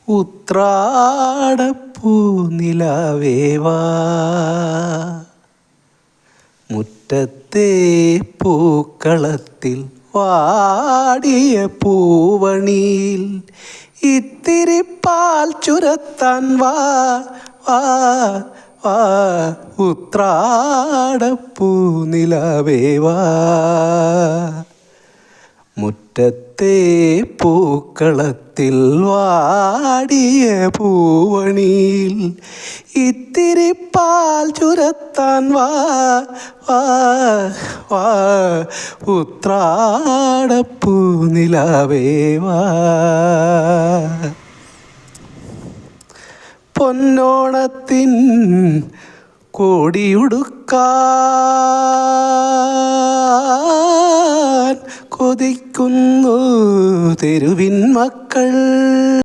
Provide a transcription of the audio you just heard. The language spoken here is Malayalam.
ഉത്രാടപ്പൂ നിലാവേവാ മുറ്റത്തെ പൂക്കളത്തിൽ വാടിയ പൂവണിയിൽ ഇത്തിരി പാൽ ചുരത്താൻ വാ വാ വാ ഉത്രാടപ്പൂ നിലാവേവാ മുറ്റത്തെ പൂക്കളത്തിൽ വാടിയ പൂവണിയിൽ ഇത്തിരി പാൽ ചുരത്താൻ വാ വാ വാ ഉത്രാടപ്പൂ നിലാവേവാ പൊന്നോണത്തിൻ കോടിയുടുക്കാൻ കൊതിക്കുന്നു തെരുവിൻ മക്കൾ.